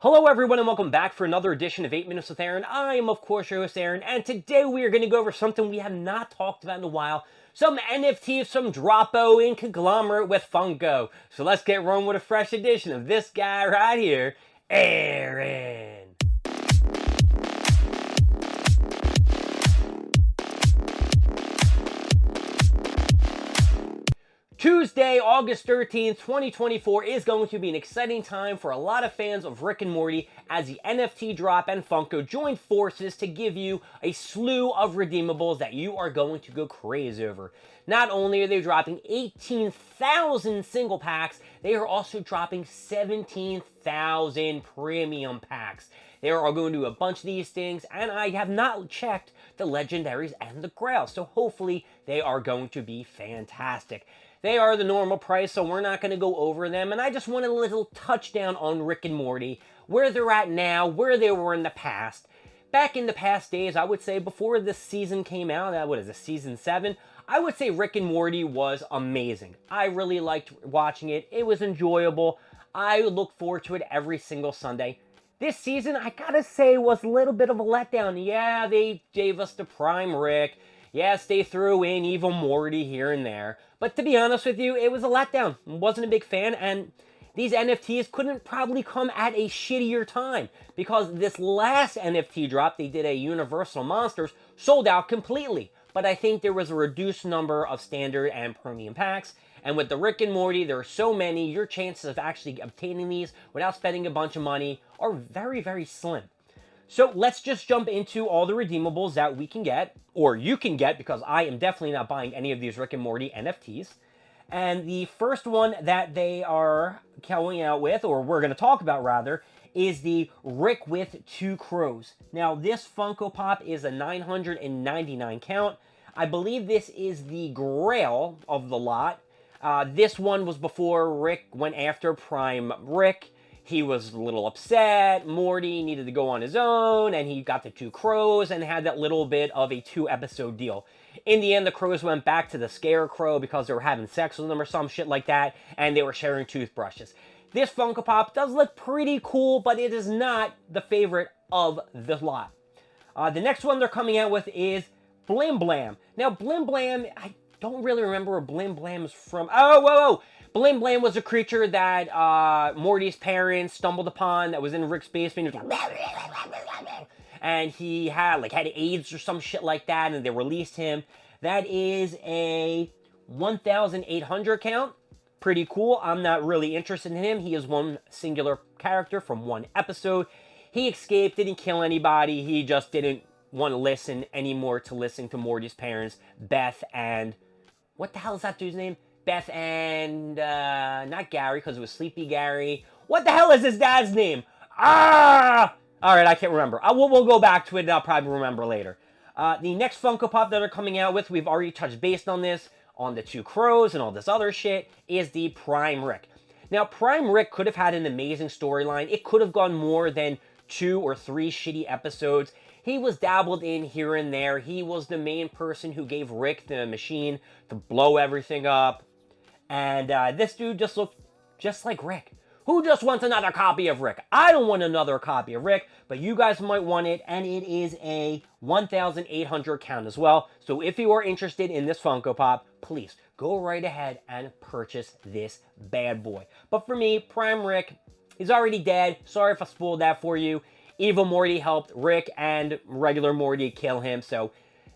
Hello everyone and welcome back for another edition of 8 Minutes with Aaron. I am of course your host Aaron, and today we are going to go over something we have not talked about in a while. Some NFTs, some Droppo in conglomerate with Funko. So let's get rolling with a fresh edition of this guy right here, Aaron. Tuesday, August 13th, 2024 is going to be an exciting time for a lot of fans of Rick and Morty as the NFT drop and Funko join forces to give you a slew of redeemables that you are going to go crazy over. Not only are they dropping 18,000 single packs, they are also dropping 17,000 premium packs. They are going to do a bunch of these things, and I have not checked the legendaries and the grails, so hopefully they are going to be fantastic. They are the normal price, so we're not going to go over them. And I just want a little touchdown on Rick and Morty, where they're at now, where they were in the past. Back in the past days, I would say before this season came out, what is it, season 7? I would say Rick and Morty was amazing. I really liked watching it. It was enjoyable. I look forward to it every single Sunday. This season, I gotta say, was a little bit of a letdown. Yeah, they gave us the Prime Rick. Yes, they threw in Evil Morty here and there. But to be honest with you, it was a letdown. Wasn't a big fan, and these NFTs couldn't probably come at a shittier time. Because this last NFT drop, they did a Universal Monsters, sold out completely. But I think there was a reduced number of standard and premium packs. And with the Rick and Morty, there are so many, your chances of actually obtaining these without spending a bunch of money are very, very slim. So let's just jump into all the redeemables that we can get, or you can get, because I am definitely not buying any of these Rick and Morty NFTs. And the first one that they are coming out with, or we're going to talk about rather, is the Rick with 2 crows. Now this Funko Pop is a 999 count. I believe this is the grail of the lot. This one was before Rick went after Prime Rick. He was a little upset. Morty needed to go on his own, and he got the 2 crows and had that little bit of a 2-episode deal. In the end, the crows went back to the Scarecrow because they were having sex with him or some shit like that, and they were sharing toothbrushes. This Funko Pop does look pretty cool, but it is not the favorite of the lot. The next one they're coming out with is Blim Blam. Now, Blim Blam, I don't really remember where Blim Blam is from. Oh, whoa. Blim Blam was a creature that Morty's parents stumbled upon that was in Rick's basement. And he had AIDS or some shit like that, and they released him. That is a 1,800 count. Pretty cool. I'm not really interested in him. He is one singular character from one episode. He escaped, didn't kill anybody. He just didn't want to listen anymore to listening to Morty's parents, Beth and... what the hell is that dude's name? Beth and, not Gary, because it was Sleepy Gary. What the hell is his dad's name? Alright, I can't remember. We'll go back to it, and I'll probably remember later. The next Funko Pop that are coming out with, we've already touched base on this, on the 2 crows and all this other shit, is the Prime Rick. Now, Prime Rick could have had an amazing storyline. It could have gone more than 2 or 3 shitty episodes. He was dabbled in here and there. He was the main person who gave Rick the machine to blow everything up. And this dude just looked just like Rick. Who just wants another copy of Rick? I don't want another copy of Rick, but you guys might want it, and it is a 1,800 count as well. So if you are interested in this Funko Pop, please go right ahead and purchase this bad boy. But for me, Prime Rick, he's already dead. Sorry if I spoiled that for you. Evil Morty helped Rick and regular Morty kill him, so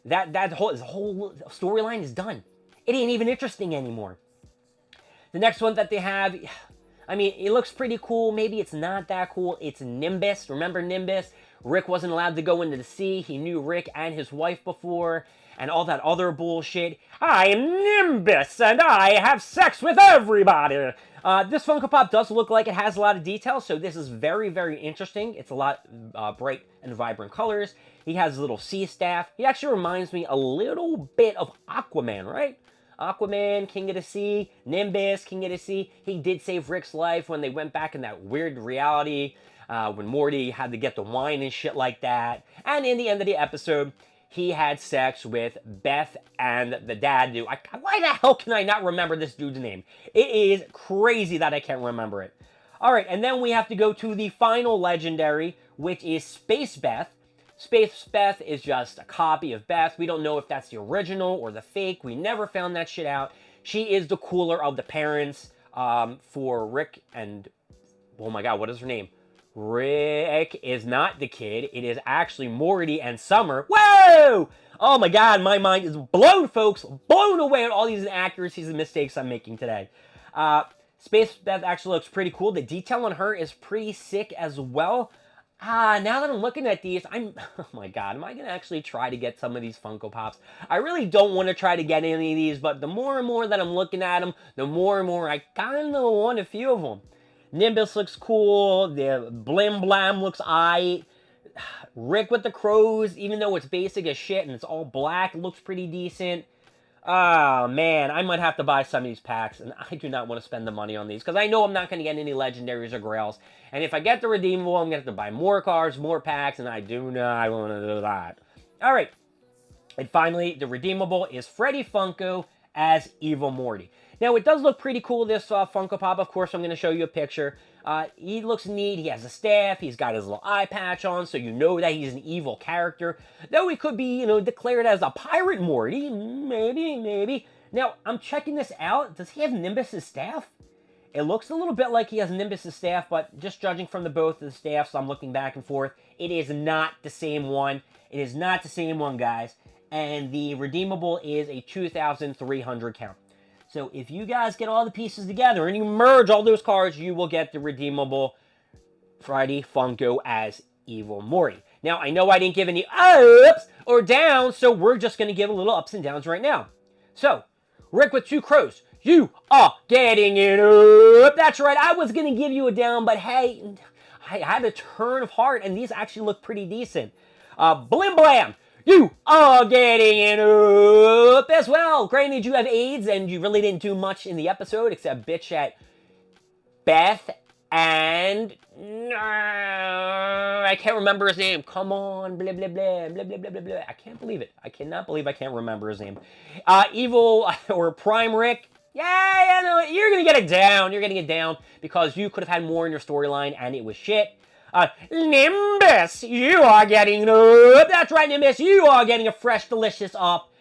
that whole storyline is done. It ain't even interesting anymore. The next one that they have, I mean, it looks pretty cool. Maybe it's not that cool. It's Nimbus. Remember Nimbus? Rick wasn't allowed to go into the sea. He knew Rick and his wife before, and all that other bullshit. I am Nimbus, and I have sex with everybody. This Funko Pop does look like it has a lot of details, so this is very, very interesting. It's a lot bright and vibrant colors. He has a little sea staff. He actually reminds me a little bit of Aquaman, right? Aquaman, King of the Sea, Nimbus, King of the Sea. He did save Rick's life when they went back in that weird reality when Morty had to get the wine and shit like that. And in the end of the episode, he had sex with Beth and the dad dude. Why the hell can I not remember this dude's name? It is crazy that I can't remember it. All right, and then we have to go to the final legendary, which is Space Beth. Space Beth is just a copy of Beth. We don't know if that's the original or the fake. We never found that shit out. She is the cooler of the parents for Rick and... Oh my god, what is her name? Rick is not the kid. It is actually Morty and Summer. Whoa! Oh my god, my mind is blown, folks. Blown away at all these inaccuracies and mistakes I'm making today. Space Beth actually looks pretty cool. The detail on her is pretty sick as well. Now that I'm looking at these, oh my god, am I going to actually try to get some of these Funko Pops? I really don't want to try to get any of these, but the more and more that I'm looking at them, the more and more I kind of want a few of them. Nimbus looks cool. The Blim Blam looks aight. Rick with the crows, even though it's basic as shit and it's all black, looks pretty decent. Oh, man, I might have to buy some of these packs, and I do not want to spend the money on these, because I know I'm not going to get any legendaries or grails, and if I get the redeemable, I'm going to have to buy more cards, more packs, and I do not want to do that. All right, and finally, the redeemable is Freddy Funko as Evil Morty. Now, it does look pretty cool, this Funko Pop. Of course, I'm going to show you a picture. He looks neat. He has a staff. He's got his little eye patch on, so you know that he's an evil character. Though he could be, declared as a pirate Morty. Maybe. Now, I'm checking this out. Does he have Nimbus's staff? It looks a little bit like he has Nimbus's staff, but just judging from both of the staffs, I'm looking back and forth. It is not the same one. It is not the same one, guys. And the redeemable is a 2,300 count. So if you guys get all the pieces together and you merge all those cards, you will get the redeemable Freddy Funko as Evil Morty. Now, I know I didn't give any ups or downs, so we're just going to give a little ups and downs right now. So, Rick with 2 crows, you are getting it up. That's right, I was going to give you a down, but hey, I had a turn of heart, and these actually look pretty decent. Blim Blam, you are getting it up as well. Granted, you have AIDS, and you really didn't do much in the episode, except bitch at Beth and... I can't remember his name. Come on, blah, blah, blah, blah, blah, blah, blah, blah. I can't believe it. I cannot believe I can't remember his name. Evil, or Prime Rick. Yeah, no, you're going to get it down. You're getting it down, because you could have had more in your storyline, and it was shit. Nimbus, you are getting up. That's right, Nimbus, you are getting a fresh, delicious up.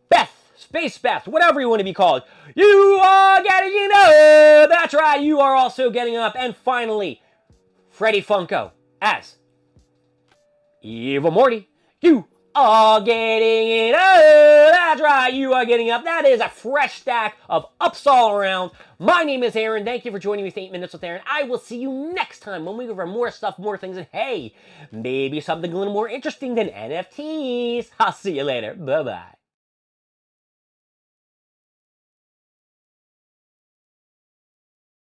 Beth, Space Beth, whatever you want to be called, you are getting up. That's right, you are also getting up. And finally, Freddy Funko as Evil Morty, you are getting it up. That's right, you are getting up. That is a fresh stack of ups all around. My name is Aaron. Thank you for joining me for 8 Minutes with Aaron. I will see you next time when we go over more stuff, more things, and hey, maybe something a little more interesting than NFTs. I'll see you later. Bye-bye.